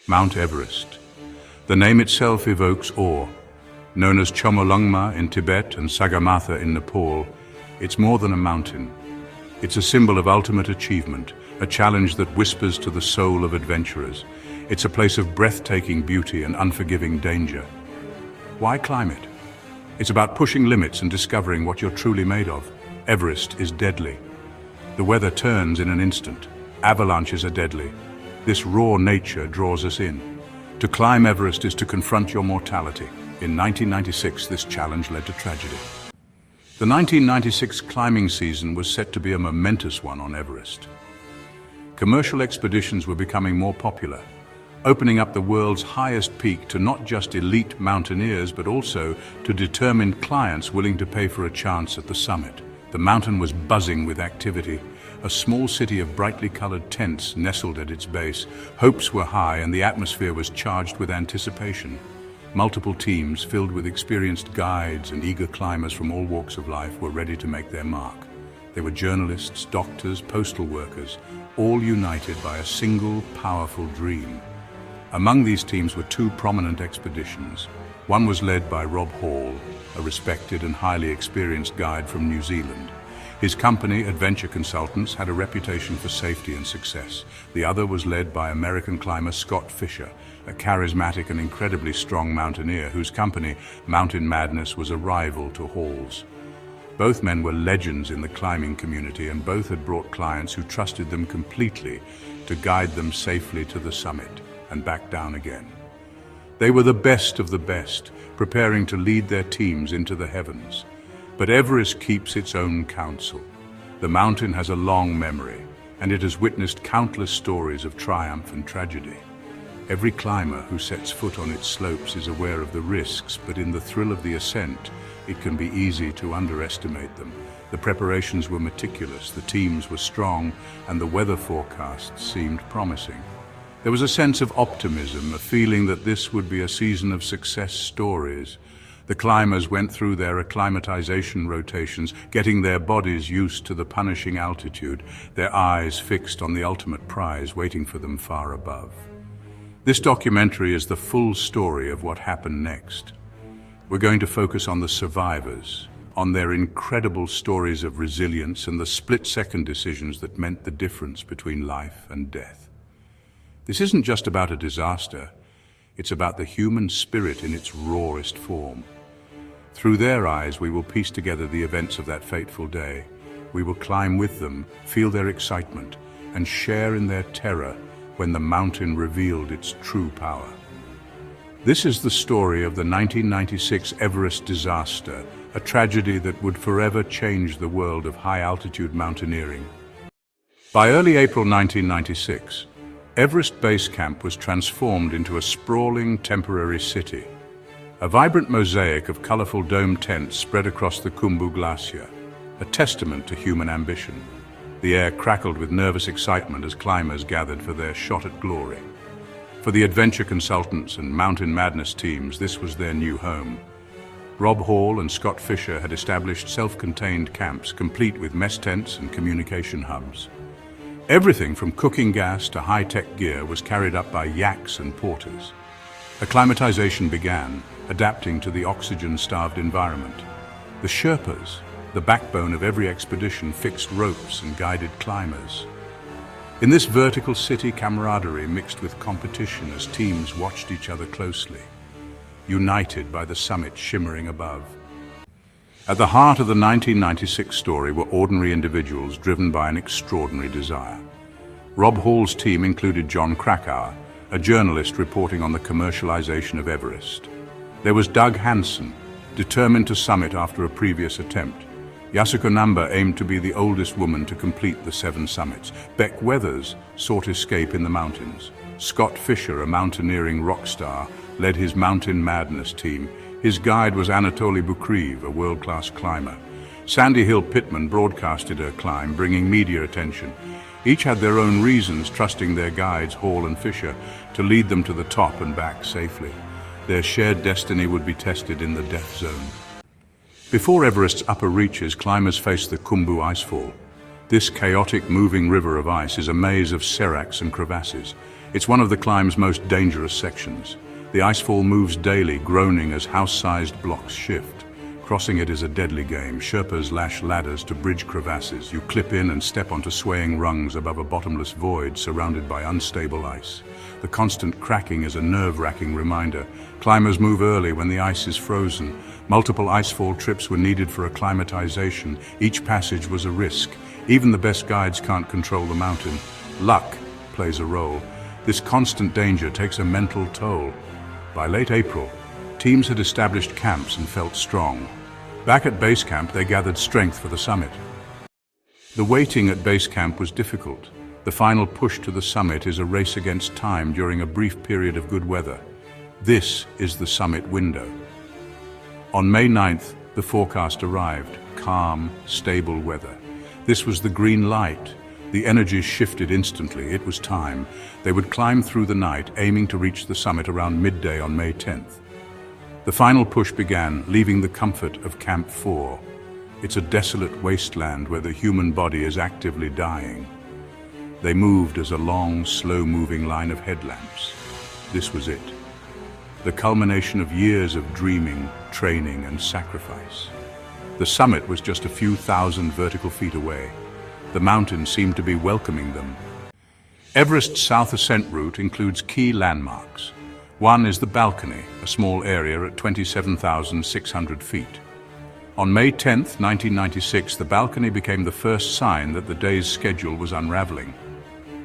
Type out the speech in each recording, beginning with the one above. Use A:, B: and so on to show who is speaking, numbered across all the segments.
A: Mount Everest. The name itself evokes awe. Known as Chomolungma in Tibet and Sagarmatha in Nepal, it's more than a mountain. It's a symbol of ultimate achievement, a challenge that whispers to the soul of adventurers. It's a place of breathtaking beauty and unforgiving danger. Why climb it? It's about pushing limits and discovering what you're truly made of. Everest is deadly. The weather turns in an instant. Avalanches are deadly. This raw nature draws us in. To climb Everest is to confront your mortality. In 1996, this challenge led to tragedy. The 1996 climbing season was set to be a momentous one on Everest. Commercial expeditions were becoming more popular, opening up the world's highest peak to not just elite mountaineers, but also to determined clients willing to pay for a chance at the summit. The mountain was buzzing with activity. A small city of brightly colored tents nestled at its base. Hopes were high and the atmosphere was charged with anticipation. Multiple teams filled with experienced guides and eager climbers from all walks of life were ready to make their mark. They were journalists, doctors, postal workers, all united by a single powerful dream. Among these teams were two prominent expeditions. One was led by Rob Hall, a respected and highly experienced guide from New Zealand. His company, Adventure Consultants, had a reputation for safety and success. The other was led by American climber Scott Fisher, a charismatic and incredibly strong mountaineer whose company, Mountain Madness, was a rival to Hall's. Both men were legends in the climbing community, and both had brought clients who trusted them completely to guide them safely to the summit and back down again. They were the best of the best, preparing to lead their teams into the heavens. But Everest keeps its own counsel. The mountain has a long memory, and it has witnessed countless stories of triumph and tragedy. Every climber who sets foot on its slopes is aware of the risks, but in the thrill of the ascent, it can be easy to underestimate them. The preparations were meticulous, the teams were strong, and the weather forecasts seemed promising. There was a sense of optimism, a feeling that this would be a season of success stories. The climbers went through their acclimatization rotations, getting their bodies used to the punishing altitude, their eyes fixed on the ultimate prize waiting for them far above. This documentary is the full story of what happened next. We're going to focus on the survivors, on their incredible stories of resilience and the split-second decisions that meant the difference between life and death. This isn't just about a disaster, it's about the human spirit in its rawest form. Through their eyes, we will piece together the events of that fateful day. We will climb with them, feel their excitement, and share in their terror when the mountain revealed its true power. This is the story of the 1996 Everest disaster, a tragedy that would forever change the world of high-altitude mountaineering. By early April 1996, Everest Base Camp was transformed into a sprawling temporary city. A vibrant mosaic of colorful dome tents spread across the Khumbu Glacier, a testament to human ambition. The air crackled with nervous excitement as climbers gathered for their shot at glory. For the Adventure Consultants and Mountain Madness teams, this was their new home. Rob Hall and Scott Fisher had established self-contained camps, complete with mess tents and communication hubs. Everything from cooking gas to high-tech gear was carried up by yaks and porters. Acclimatization began, adapting to the oxygen-starved environment. The Sherpas, the backbone of every expedition, fixed ropes and guided climbers. In this vertical city, camaraderie mixed with competition as teams watched each other closely, united by the summit shimmering above. At the heart of the 1996 story were ordinary individuals driven by an extraordinary desire. Rob Hall's team included John Krakauer, a journalist reporting on the commercialization of Everest. There was Doug Hansen, determined to summit after a previous attempt. Yasuko Namba aimed to be the oldest woman to complete the 7 summits. Beck Weathers sought escape in the mountains. Scott Fisher, a mountaineering rock star, led his Mountain Madness team. His guide was Anatoly Bukriv, a world-class climber. Sandy Hill Pittman broadcasted her climb, bringing media attention. Each had their own reasons, trusting their guides, Hall and Fisher, to lead them to the top and back safely. Their shared destiny would be tested in the death zone. Before Everest's upper reaches, climbers faced the Khumbu icefall. This chaotic, moving river of ice is a maze of seracs and crevasses. It's one of the climb's most dangerous sections. The icefall moves daily, groaning as house-sized blocks shift. Crossing it is a deadly game. Sherpas lash ladders to bridge crevasses. You clip in and step onto swaying rungs above a bottomless void surrounded by unstable ice. The constant cracking is a nerve-wracking reminder. Climbers move early when the ice is frozen. Multiple icefall trips were needed for acclimatization. Each passage was a risk. Even the best guides can't control the mountain. Luck plays a role. This constant danger takes a mental toll. By late April, teams had established camps and felt strong. Back at base camp, they gathered strength for the summit. The waiting at base camp was difficult. The final push to the summit is a race against time during a brief period of good weather. This is the summit window. On May 9th, the forecast arrived. Calm, stable weather. This was the green light. The energies shifted instantly. It was time. They would climb through the night, aiming to reach the summit around midday on May 10th. The final push began, leaving the comfort of Camp 4. It's a desolate wasteland where the human body is actively dying. They moved as a long, slow-moving line of headlamps. This was it. The culmination of years of dreaming, training, and sacrifice. The summit was just a few thousand vertical feet away. The mountain seemed to be welcoming them. Everest's south ascent route includes key landmarks. One is the balcony, a small area at 27,600 feet. On May 10, 1996, the balcony became the first sign that the day's schedule was unraveling.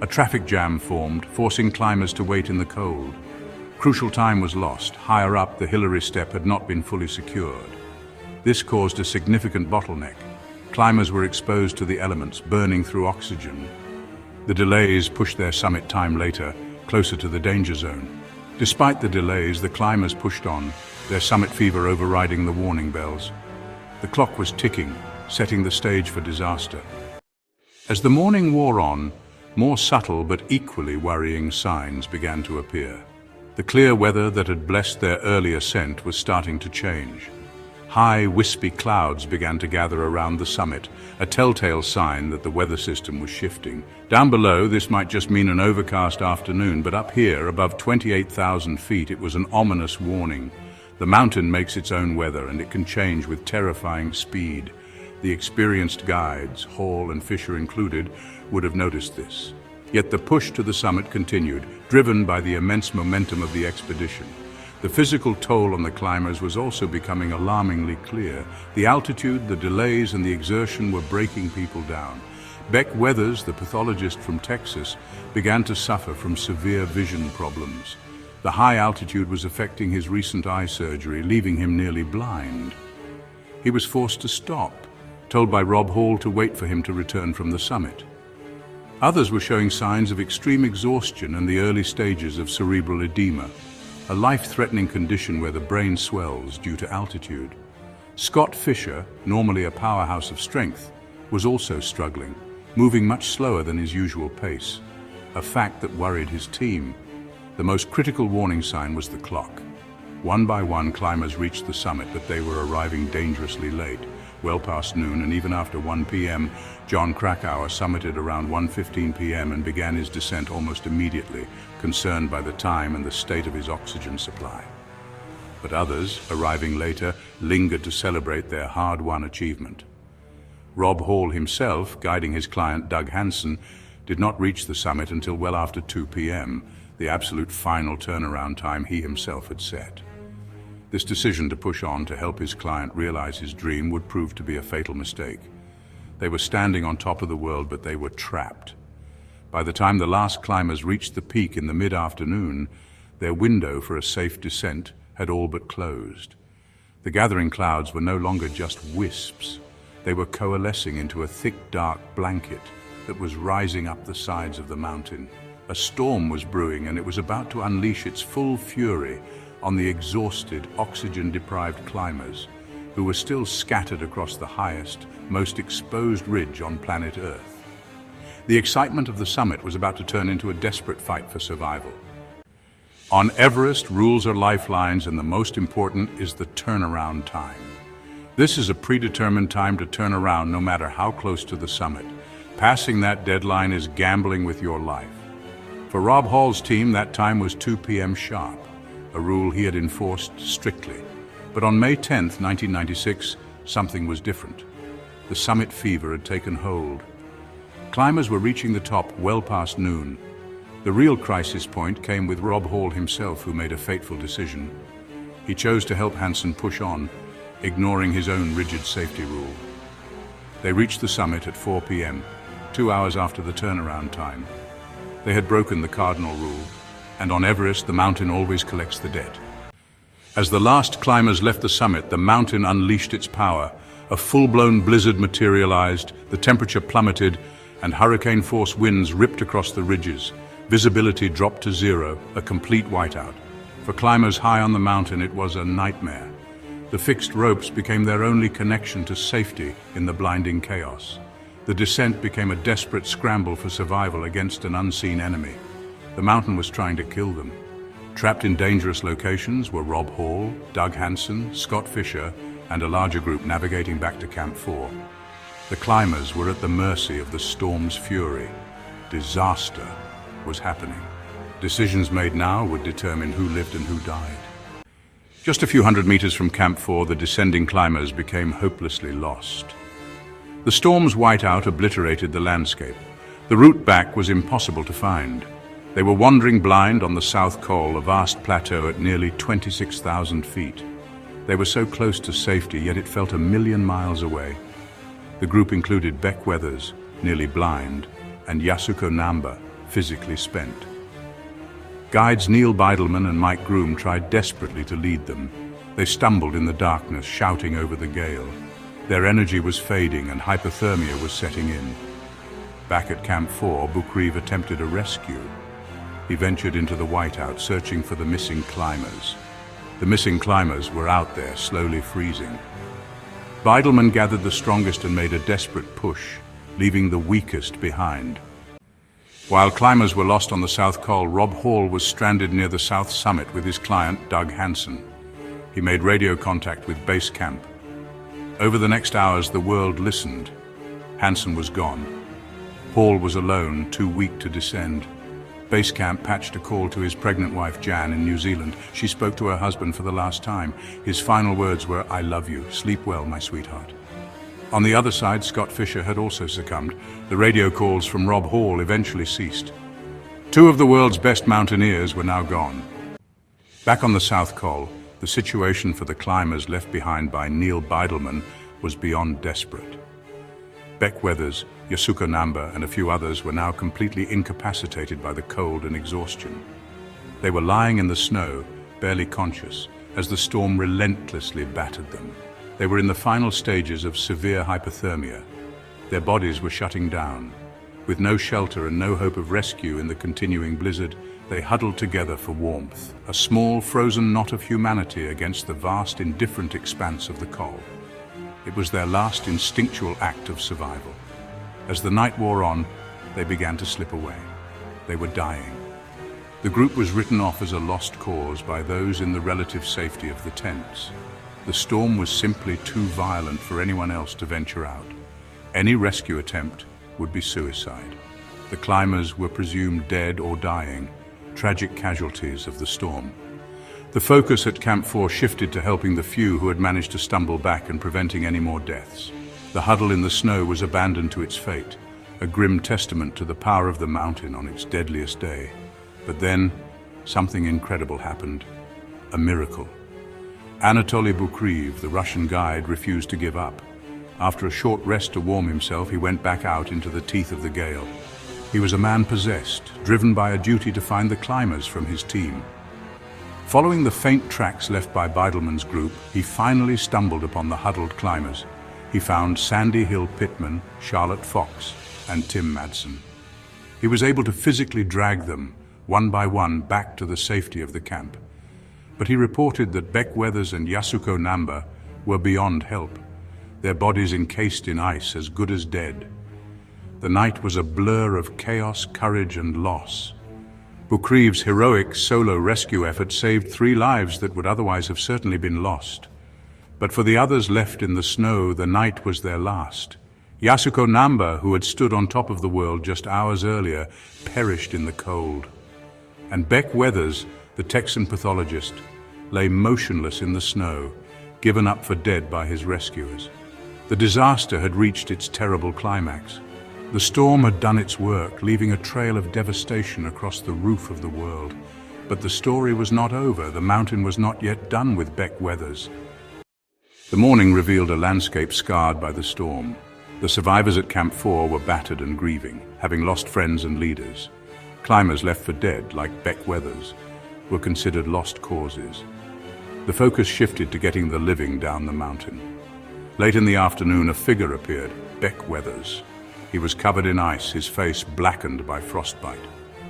A: A traffic jam formed, forcing climbers to wait in the cold. Crucial time was lost. Higher up, the Hillary step had not been fully secured. This caused a significant bottleneck. Climbers were exposed to the elements, burning through oxygen. The delays pushed their summit time later, closer to the danger zone. Despite the delays, the climbers pushed on, their summit fever overriding the warning bells. The clock was ticking, setting the stage for disaster. As the morning wore on, more subtle but equally worrying signs began to appear. The clear weather that had blessed their early ascent was starting to change. High, wispy clouds began to gather around the summit, a telltale sign that the weather system was shifting. Down below, this might just mean an overcast afternoon, but up here, above 28,000 feet, it was an ominous warning. The mountain makes its own weather, and it can change with terrifying speed. The experienced guides, Hall and Fisher included, would have noticed this. Yet the push to the summit continued, driven by the immense momentum of the expedition. The physical toll on the climbers was also becoming alarmingly clear. The altitude, the delays, and the exertion were breaking people down. Beck Weathers, the pathologist from Texas, began to suffer from severe vision problems. The high altitude was affecting his recent eye surgery, leaving him nearly blind. He was forced to stop, told by Rob Hall to wait for him to return from the summit. Others were showing signs of extreme exhaustion and the early stages of cerebral edema, a life-threatening condition where the brain swells due to altitude. Scott Fisher, normally a powerhouse of strength, was also struggling, moving much slower than his usual pace, a fact that worried his team. The most critical warning sign was the clock. One by one, climbers reached the summit, but they were arriving dangerously late, well past noon, and even after 1 p.m., John Krakauer summited around 1:15 p.m. and began his descent almost immediately, concerned by the time and the state of his oxygen supply. But others, arriving later, lingered to celebrate their hard-won achievement. Rob Hall himself, guiding his client Doug Hansen, did not reach the summit until well after 2 p.m., the absolute final turnaround time he himself had set. This decision to push on to help his client realize his dream would prove to be a fatal mistake. They were standing on top of the world, but they were trapped. By the time the last climbers reached the peak in the mid-afternoon, their window for a safe descent had all but closed. The gathering clouds were no longer just wisps. They were coalescing into a thick, dark blanket that was rising up the sides of the mountain. A storm was brewing, and it was about to unleash its full fury on the exhausted, oxygen-deprived climbers who were still scattered across the highest, most exposed ridge on planet Earth. The excitement of the summit was about to turn into a desperate fight for survival. On Everest, rules are lifelines, and the most important is the turnaround time. This is a predetermined time to turn around no matter how close to the summit. Passing that deadline is gambling with your life. For Rob Hall's team, that time was 2 p.m. sharp, a rule he had enforced strictly. But on May 10th, 1996, something was different. The summit fever had taken hold. Climbers were reaching the top well past noon. The real crisis point came with Rob Hall himself, who made a fateful decision. He chose to help Hansen push on, ignoring his own rigid safety rule. They reached the summit at 4 p.m., 2 hours after the turnaround time. They had broken the cardinal rule, and on Everest, the mountain always collects the debt. As the last climbers left the summit, the mountain unleashed its power. A full-blown blizzard materialized, the temperature plummeted, and hurricane-force winds ripped across the ridges. Visibility dropped to zero, a complete whiteout. For climbers high on the mountain, it was a nightmare. The fixed ropes became their only connection to safety in the blinding chaos. The descent became a desperate scramble for survival against an unseen enemy. The mountain was trying to kill them. Trapped in dangerous locations were Rob Hall, Doug Hansen, Scott Fisher, and a larger group navigating back to Camp 4. The climbers were at the mercy of the storm's fury. Disaster was happening. Decisions made now would determine who lived and who died. Just a few hundred meters from Camp 4, the descending climbers became hopelessly lost. The storm's whiteout obliterated the landscape. The route back was impossible to find. They were wandering blind on the South Col, a vast plateau at nearly 26,000 feet. They were so close to safety, yet it felt a million miles away. The group included Beck Weathers, nearly blind, and Yasuko Namba, physically spent. Guides Neil Beidelman and Mike Groom tried desperately to lead them. They stumbled in the darkness, shouting over the gale. Their energy was fading and hypothermia was setting in. Back at Camp 4, Bukreev attempted a rescue. He ventured into the whiteout, searching for the missing climbers. The missing climbers were out there, slowly freezing. Beidelman gathered the strongest and made a desperate push, leaving the weakest behind. While climbers were lost on the South Col, Rob Hall was stranded near the south summit with his client, Doug Hansen. He made radio contact with base camp. Over the next hours, the world listened. Hansen was gone. Hall was alone, too weak to descend. Base camp patched a call to his pregnant wife, Jan, in New Zealand. She spoke to her husband for the last time. His final words were, "I love you. Sleep well, my sweetheart." On the other side, Scott Fisher had also succumbed. The radio calls from Rob Hall eventually ceased. Two of the world's best mountaineers were now gone. Back on the South Col, the situation for the climbers left behind by Neil Beidelman was beyond desperate. Beck Weathers, Yasuko Namba, and a few others were now completely incapacitated by the cold and exhaustion. They were lying in the snow, barely conscious, as the storm relentlessly battered them. They were in the final stages of severe hypothermia. Their bodies were shutting down. With no shelter and no hope of rescue in the continuing blizzard, they huddled together for warmth, a small, frozen knot of humanity against the vast, indifferent expanse of the Col. It was their last instinctual act of survival. As the night wore on, they began to slip away. They were dying. The group was written off as a lost cause by those in the relative safety of the tents. The storm was simply too violent for anyone else to venture out. Any rescue attempt would be suicide. The climbers were presumed dead or dying, tragic casualties of the storm. The focus at Camp 4 shifted to helping the few who had managed to stumble back and preventing any more deaths. The huddle in the snow was abandoned to its fate, a grim testament to the power of the mountain on its deadliest day. But then, something incredible happened. A miracle. Anatoly Bukreev, the Russian guide, refused to give up. After a short rest to warm himself, he went back out into the teeth of the gale. He was a man possessed, driven by a duty to find the climbers from his team. Following the faint tracks left by Beidelman's group, he finally stumbled upon the huddled climbers. He found Sandy Hill Pittman, Charlotte Fox, and Tim Madsen. He was able to physically drag them, one by one, back to the safety of the camp. But he reported that Beck Weathers and Yasuko Namba were beyond help, their bodies encased in ice, as good as dead. The night was a blur of chaos, courage, and loss. Bukreev's heroic solo rescue effort saved 3 lives that would otherwise have certainly been lost. But for the others left in the snow, the night was their last. Yasuko Namba, who had stood on top of the world just hours earlier, perished in the cold. And Beck Weathers, the Texan pathologist, lay motionless in the snow, given up for dead by his rescuers. The disaster had reached its terrible climax. The storm had done its work, leaving a trail of devastation across the roof of the world. But the story was not over. The mountain was not yet done with Beck Weathers. The morning revealed a landscape scarred by the storm. The survivors at Camp 4 were battered and grieving, having lost friends and leaders. Climbers left for dead, like Beck Weathers, were considered lost causes. The focus shifted to getting the living down the mountain. Late in the afternoon, a figure appeared, Beck Weathers. He was covered in ice, his face blackened by frostbite.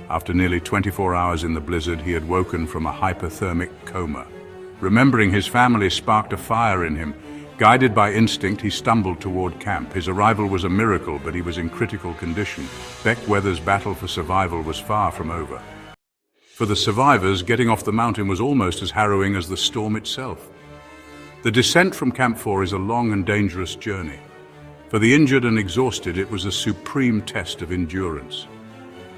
A: After nearly 24 hours in the blizzard, he had woken from a hypothermic coma. Remembering his family sparked a fire in him. Guided by instinct, he stumbled toward camp. His arrival was a miracle, but he was in critical condition. Beck Weathers' battle for survival was far from over. For the survivors, getting off the mountain was almost as harrowing as the storm itself. The descent from Camp 4 is a long and dangerous journey. For the injured and exhausted, it was a supreme test of endurance.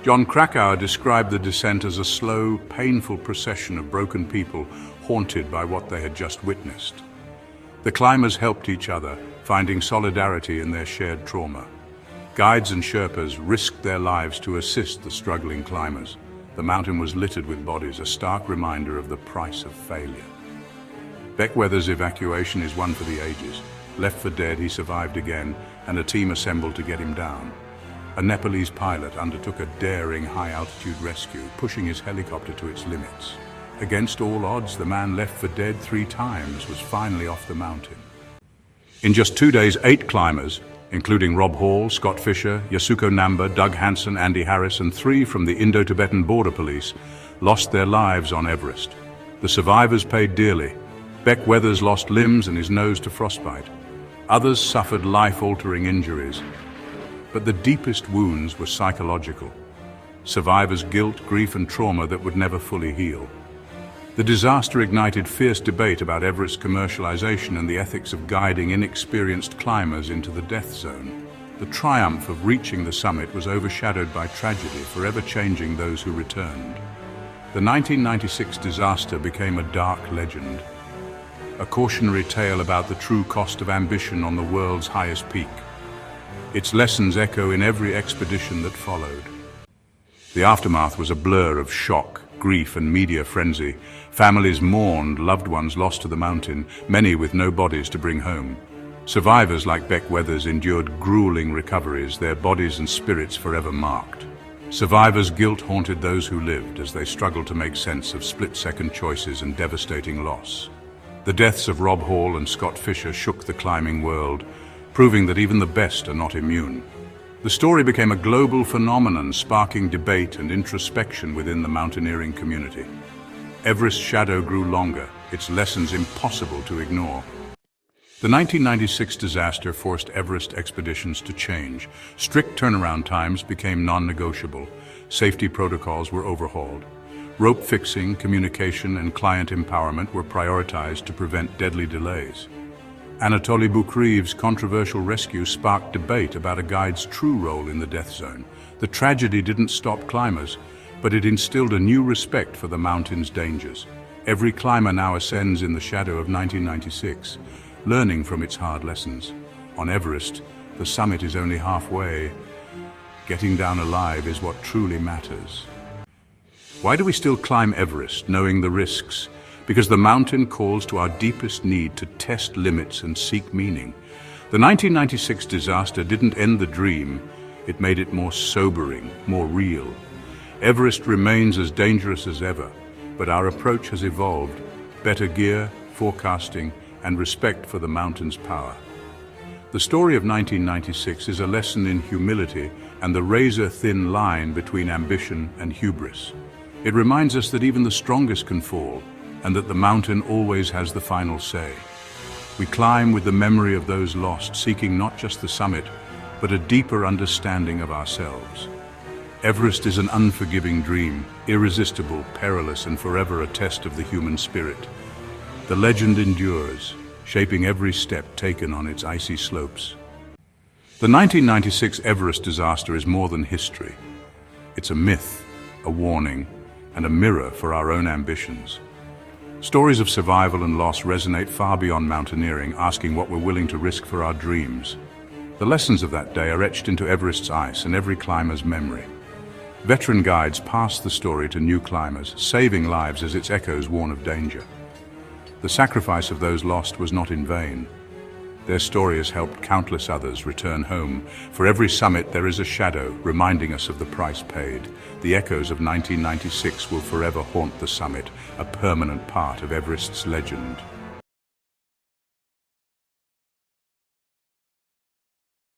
A: John Krakauer described the descent as a slow, painful procession of broken people haunted by what they had just witnessed. The climbers helped each other, finding solidarity in their shared trauma. Guides and Sherpas risked their lives to assist the struggling climbers. The mountain was littered with bodies, a stark reminder of the price of failure. Beck Weathers' evacuation is one for the ages. Left for dead, he survived again, and a team assembled to get him down. A Nepalese pilot undertook a daring high-altitude rescue, pushing his helicopter to its limits. Against all odds, the man left for dead 3 times was finally off the mountain. In just 2 days, 8 climbers, including Rob Hall, Scott Fisher, Yasuko Namba, Doug Hansen, Andy Harris, and 3 from the Indo-Tibetan Border Police, lost their lives on Everest. The survivors paid dearly. Beck Weathers lost limbs and his nose to frostbite. Others suffered life-altering injuries. But the deepest wounds were psychological. Survivors' guilt, grief, and trauma that would never fully heal. The disaster ignited fierce debate about Everest's commercialization and the ethics of guiding inexperienced climbers into the death zone. The triumph of reaching the summit was overshadowed by tragedy, forever changing those who returned. The 1996 disaster became a dark legend, a cautionary tale about the true cost of ambition on the world's highest peak. Its lessons echo in every expedition that followed. The aftermath was a blur of shock, grief, and media frenzy. Families mourned loved ones lost to the mountain, many with no bodies to bring home. Survivors like Beck Weathers endured grueling recoveries, their bodies and spirits forever marked. Survivors' guilt haunted those who lived as they struggled to make sense of split-second choices and devastating loss. The deaths of Rob Hall and Scott Fisher shook the climbing world, proving that even the best are not immune. The story became a global phenomenon, sparking debate and introspection within the mountaineering community. Everest's shadow grew longer, its lessons impossible to ignore. The 1996 disaster forced Everest expeditions to change. Strict turnaround times became non-negotiable. Safety protocols were overhauled. Rope fixing, communication, and client empowerment were prioritized to prevent deadly delays. Anatoly Bukhriv's controversial rescue sparked debate about a guide's true role in the death zone. The tragedy didn't stop climbers, but it instilled a new respect for the mountain's dangers. Every climber now ascends in the shadow of 1996, learning from its hard lessons. On Everest, the summit is only halfway. Getting down alive is what truly matters. Why do we still climb Everest, knowing the risks? Because the mountain calls to our deepest need to test limits and seek meaning. The 1996 disaster didn't end the dream, it made it more sobering, more real. Everest remains as dangerous as ever, but our approach has evolved. Better gear, forecasting, and respect for the mountain's power. The story of 1996 is a lesson in humility and the razor-thin line between ambition and hubris. It reminds us that even the strongest can fall, and that the mountain always has the final say. We climb with the memory of those lost, seeking not just the summit, but a deeper understanding of ourselves. Everest is an unforgiving dream, irresistible, perilous, and forever a test of the human spirit. The legend endures, shaping every step taken on its icy slopes. The 1996 Everest disaster is more than history. It's a myth, a warning, and a mirror for our own ambitions. Stories of survival and loss resonate far beyond mountaineering, asking what we're willing to risk for our dreams. The lessons of that day are etched into Everest's ice and every climber's memory. Veteran guides pass the story to new climbers, saving lives as its echoes warn of danger. The sacrifice of those lost was not in vain. Their story has helped countless others return home. For every summit there is a shadow, reminding us of the price paid. The echoes of 1996 will forever haunt the summit, a permanent part of Everest's legend.